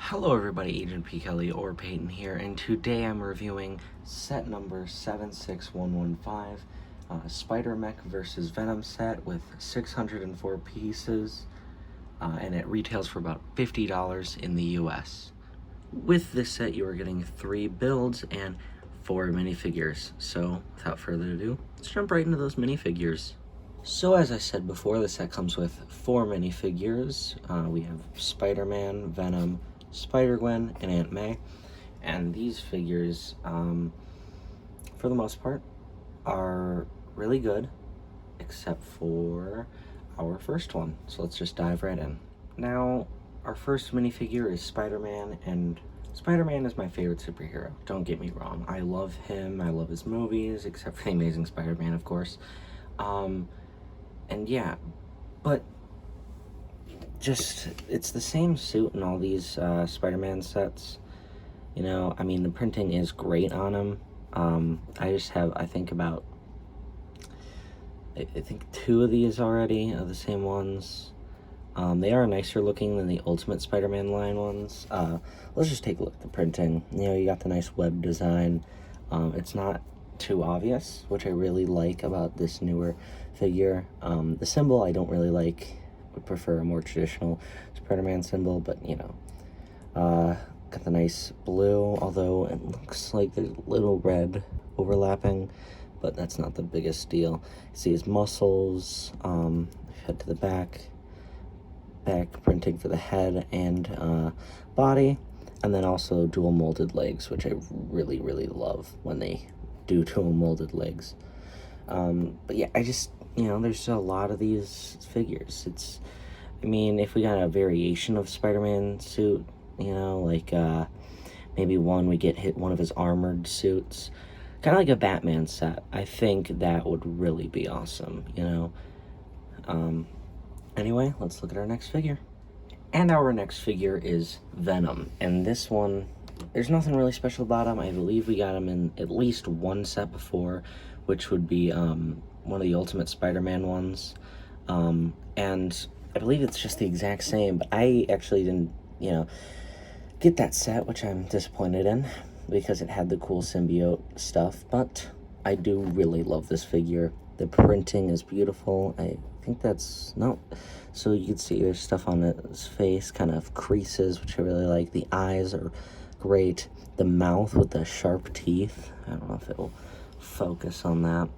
Hello everybody, Agent P. Kelly or Peyton here, and today I'm reviewing set number 76115, Spider-Mech versus Venom set with 604 pieces, and it retails for about $50 in the US. With this set you are getting 3 builds and 4 minifigures, so without further ado, let's jump right into those minifigures. So as I said before, the set comes with 4 minifigures. We have Spider-Man, Venom, SpiderGwen, and Aunt May, and these figures, for the most part, are really good, except for our first one. So let's just dive right in. Now, our first minifigure is Spider-Man, and Spider-Man is my favorite superhero. Don't get me wrong. I love him. I love his movies, except for The Amazing Spider-Man, of course. And yeah, but just, it's the same suit in all these Spider-Man sets. You know, I mean, the printing is great on him. I just have, I think 2 of these already are the same ones. They are nicer looking than the Ultimate Spider-Man line ones. Let's just take a look at the printing. You know, you got the nice web design. It's not too obvious, which I really like about this newer figure. The symbol I don't really like. Would prefer a more traditional Spider-Man symbol, but you know, got the nice blue, although it looks like there's a little red overlapping, but that's not the biggest deal. You see his muscles, head to the back printing for the head and body, and then also dual molded legs, which I really love when they do dual molded legs. But yeah, I just, you know, there's a lot of these figures. I mean, if we got a variation of Spider-Man suit, you know, like, maybe we get hit one of his armored suits, kind of like a Batman set, I think that would really be awesome, you know. Anyway, let's look at our next figure. And our next figure is Venom, and this one, there's nothing really special about him. I believe we got him in at least one set before, which would be one of the Ultimate Spider-Man ones, and I believe it's just the exact same, but I actually didn't, you know, get that set, which I'm disappointed in, because it had the cool symbiote stuff, but I do really love this figure. The printing is beautiful. I think that's, no, so you can see there's stuff on his face, kind of creases, which I really like. The eyes are great. The mouth with the sharp teeth, I don't know if it'll focus on that.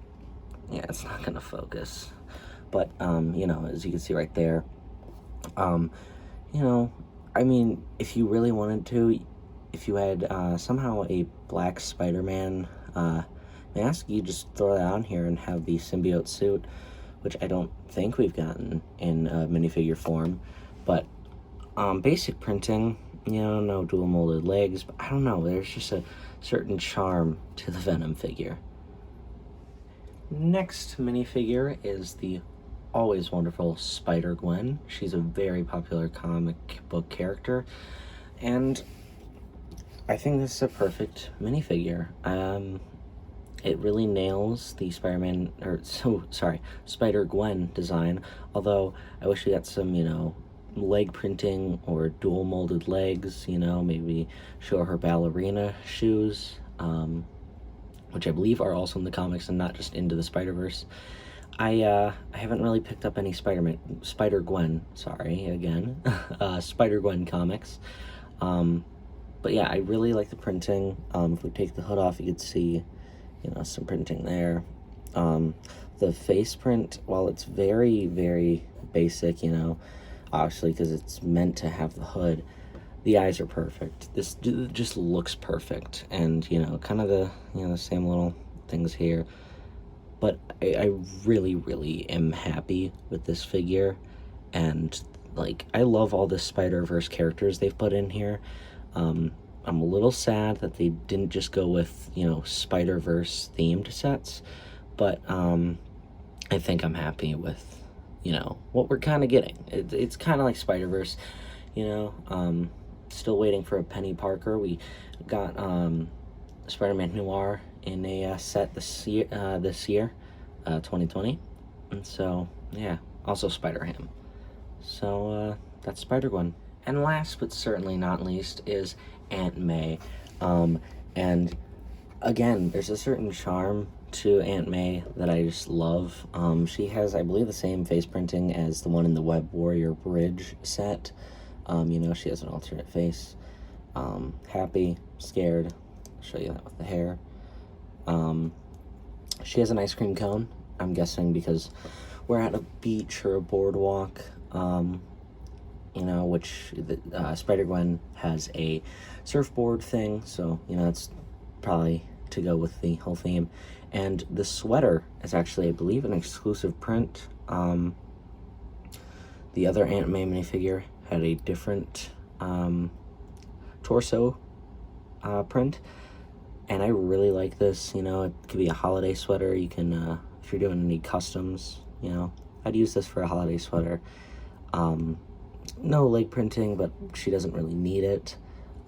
Yeah, it's not gonna focus, but you know, as you can see right there, you know, I mean, if you really wanted to, if you had somehow a black Spider-Man mask, you just throw that on here and have the symbiote suit, which I don't think we've gotten in minifigure form, but basic printing, you know, no dual molded legs, but I don't know, there's just a certain charm to the Venom figure. Next minifigure is the always wonderful SpiderGwen. She's a very popular comic book character, and I think this is a perfect minifigure. It really nails the SpiderGwen design, although I wish we got some, you know, leg printing or dual molded legs, you know, maybe show her ballerina shoes, which I believe are also in the comics and not just Into the Spider-Verse. I haven't really picked up any Spider-Gwen comics, but yeah, I really like the printing. If we take the hood off, you could see, you know, some printing there. The face print, while it's very basic, you know, obviously because it's meant to have the hood, the eyes are perfect. This just looks perfect, and you know, kind of the, you know, the same little things here. But I really am happy with this figure, and like, I love all the Spider-Verse characters they've put in here. I'm a little sad that they didn't just go with, you know, Spider-Verse themed sets, but I think I'm happy with, you know, what we're kind of getting. It's kind of like Spider-Verse, you know. Still waiting for a Penny Parker. We got Spider-Man Noir in a set this year, 2020, and so yeah, also Spider-Ham. So that's Spider-Gwen. And last but certainly not least is Aunt May. And again, there's a certain charm to Aunt May that I just love. She has, I believe, the same face printing as the one in the Web Warrior Bridge set. You know, she has an alternate face. Happy, scared. I'll show you that with the hair. She has an ice cream cone, I'm guessing because we're at a beach or a boardwalk. You know, which SpiderGwen has a surfboard thing, so, you know, it's probably to go with the whole theme. And the sweater is actually, I believe, an exclusive print. The other Aunt May minifigure had a different torso print, and I really like this. You know, it could be a holiday sweater. You can, if you're doing any customs, you know, I'd use this for a holiday sweater. No leg printing, but she doesn't really need it.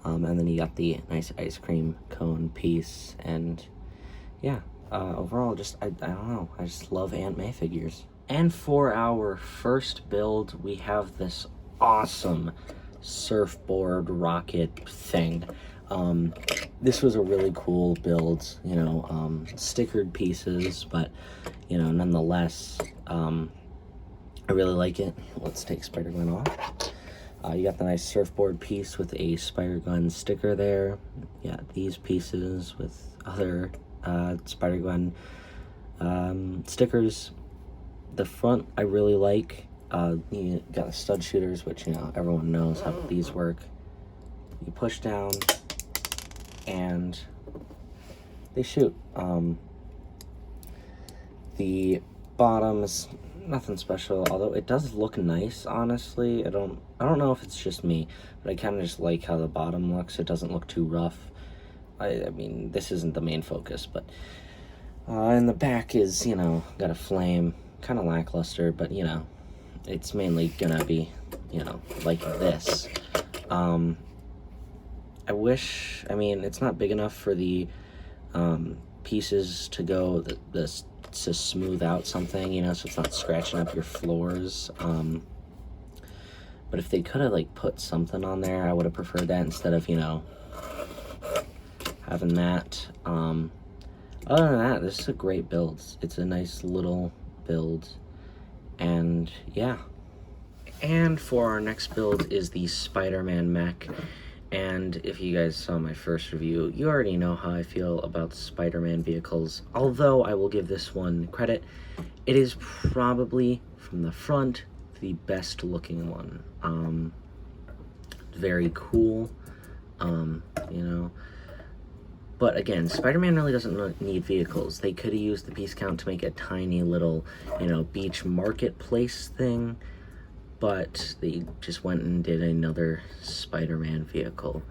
And then you got the nice ice cream cone piece, and yeah, overall, just, I don't know, I just love Aunt May figures. And for our first build, we have this awesome surfboard rocket thing. This was a really cool build, you know, stickered pieces, but, you know, nonetheless, I really like it. Let's take SpiderGwen off. You got the nice surfboard piece with a SpiderGwen sticker there. Yeah, these pieces with other SpiderGwen stickers. The front I really like. You got the stud shooters, which, you know, everyone knows how these work. You push down and they shoot. The bottom is nothing special, although it does look nice, honestly. I don't know if it's just me, but I kind of just like how the bottom looks. It doesn't look too rough. I mean, this isn't the main focus, but and the back is, you know, got a flame, kind of lackluster, but, you know, it's mainly gonna be, you know, like this. I wish, I mean, it's not big enough for the pieces to go, to smooth out something, you know, so it's not scratching up your floors. But if they could have, like, put something on there, I would have preferred that instead of, you know, having that. Other than that, this is a great build. It's a nice little build, and yeah. And for our next build is the Spider-Man mech. And if you guys saw my first review, you already know how I feel about Spider-Man vehicles. Although I will give this one credit, it is probably, from the front, the best looking one. Very cool, you know. But again, Spider-Man really doesn't need vehicles. They could have used the piece count to make a tiny little, you know, beach marketplace thing. But they just went and did another Spider-Man vehicle.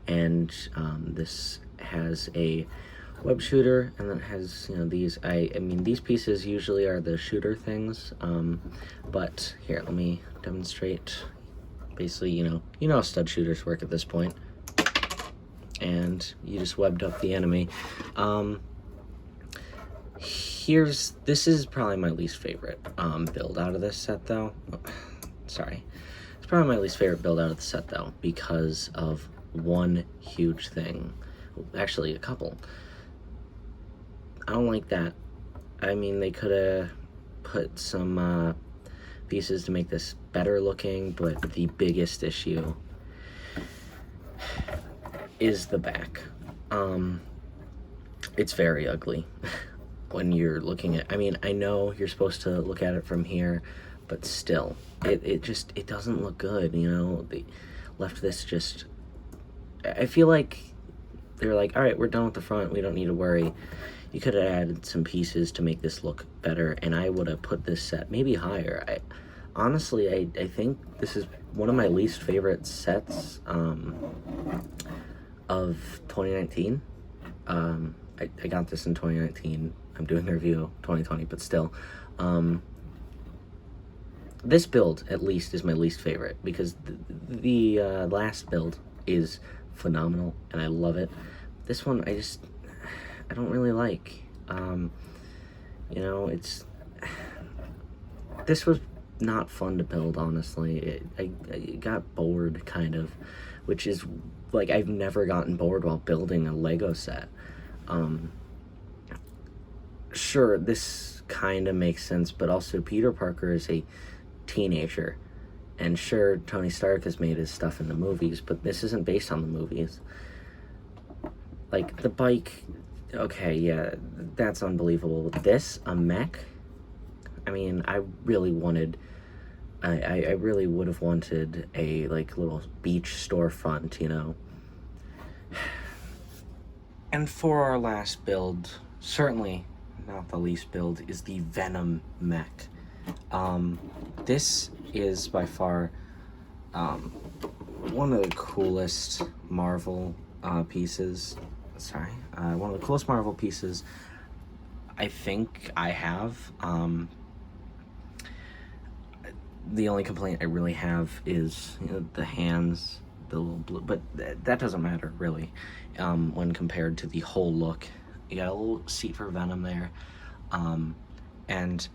And this has a web shooter, and then it has, you know, these, I mean, these pieces usually are the shooter things. But here, let me demonstrate. Basically, you know how stud shooters work at this point. And you just webbed up the enemy. This is probably my least favorite build out of this set, though. Sorry. It's probably my least favorite build out of the set, though, because of one huge thing. Actually, a couple. I don't like that. I mean, they could have put some pieces to make this better looking, but the biggest issue is the back. It's very ugly when you're looking at, I mean, I know you're supposed to look at it from here, but still, it doesn't look good, you know. They left this just, I feel like they're like, all right, we're done with the front, we don't need to worry. You could have added some pieces to make this look better, and I would have put this set maybe higher. Honestly, I think this is one of my least favorite sets of 2019. I got this in 2019. I'm doing a review 2020, but still. This build, at least, is my least favorite, because the last build is phenomenal, and I love it. This one, I don't really like. You know, this was not fun to build, honestly. I got bored, kind of, which is, like, I've never gotten bored while building a Lego set. Sure, this kind of makes sense, but also Peter Parker is a teenager. And sure, Tony Stark has made his stuff in the movies, but this isn't based on the movies. Like, the bike, okay, yeah, that's unbelievable. This, a mech? I mean, I really would have wanted a, like, little beach storefront, you know? And for our last build, certainly not the least build, is the Venom mech. This is by far one of the coolest Marvel pieces. One of the coolest Marvel pieces I think I have. The only complaint I really have is, you know, the hands, the little blue, but that doesn't matter really when compared to the whole look. You got a little seat for Venom there, and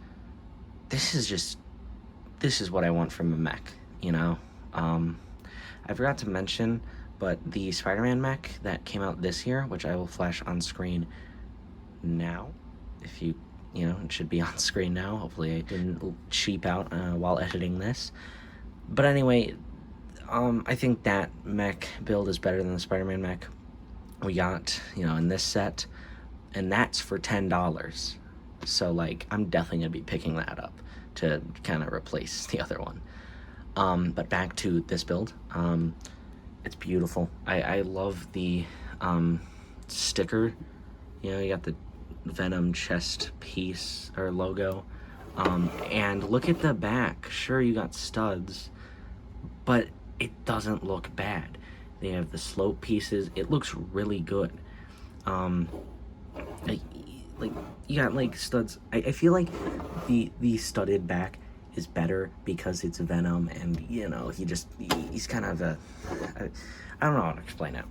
this is what I want from a mech, you know. I forgot to mention, but the Spider-Man mech that came out this year, which I will flash on screen now, if you know, it should be on screen now. Hopefully I didn't cheap out while editing this. But anyway, I think that mech build is better than the Spider-Man mech we got, you know, in this set, and that's for $10. So, like, I'm definitely gonna be picking that up to kind of replace the other one. But back to this build. It's beautiful. I love the sticker. You know, you got the Venom chest piece or logo, and look at the back. Sure, you got studs, but it doesn't look bad. They have the slope pieces. It looks really good. Like you got like studs. I feel like the studded back is better because it's Venom, and you know, he's kind of a, I don't know how to explain it.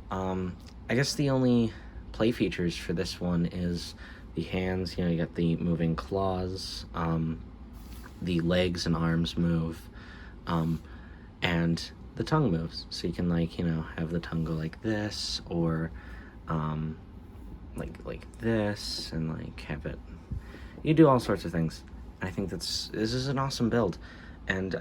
I guess the only play features for this one is the hands. You know, you got the moving claws, the legs and arms move, and the tongue moves. So you can, like, you know, have the tongue go like this, or like this, and like have it. You do all sorts of things. I think this is an awesome build, and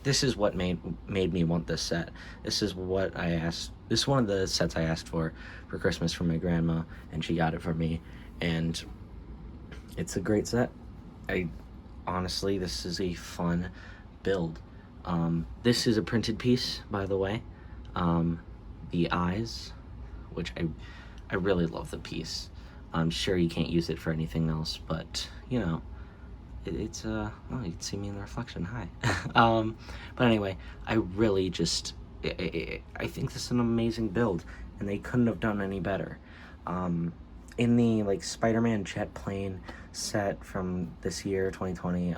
this is what made me want this set. This is what I asked. This is one of the sets I asked for Christmas from my grandma, and she got it for me, and it's a great set. Honestly, this is a fun build. This is a printed piece, by the way. The eyes, which I really love the piece. I'm sure you can't use it for anything else, but you know, it's oh, you can see me in the reflection. Hi. But anyway, I really just I think this is an amazing build, and they couldn't have done any better. In the, like, Spider-Man jet plane set from this year, 2020,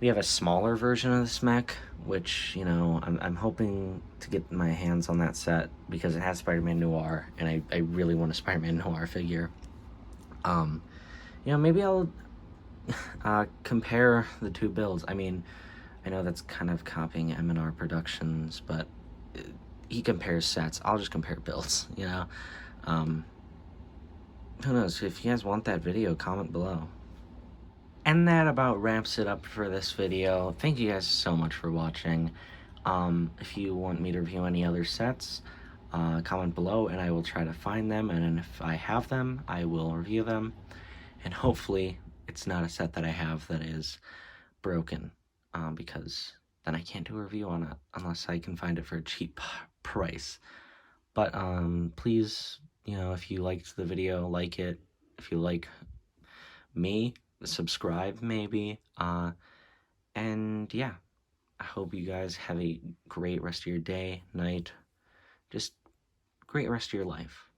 we have a smaller version of this mech, which, you know, I'm hoping to get my hands on that set because it has Spider-Man Noir, and I really want a Spider-Man Noir figure. You know, maybe I'll compare the two builds. I mean, I know that's kind of copying M&R Productions, but he compares sets. I'll just compare builds, you know? Who knows? If you guys want that video, comment below. And that about wraps it up for this video. Thank you guys so much for watching. If you want me to review any other sets, comment below and I will try to find them, and if I have them, I will review them. And hopefully it's not a set that I have that is broken, because then I can't do a review on it unless I can find it for a cheap price. But please, you know, if you liked the video, like it. If you like me, subscribe maybe. And yeah, I hope you guys have a great rest of your day, night, just great rest of your life.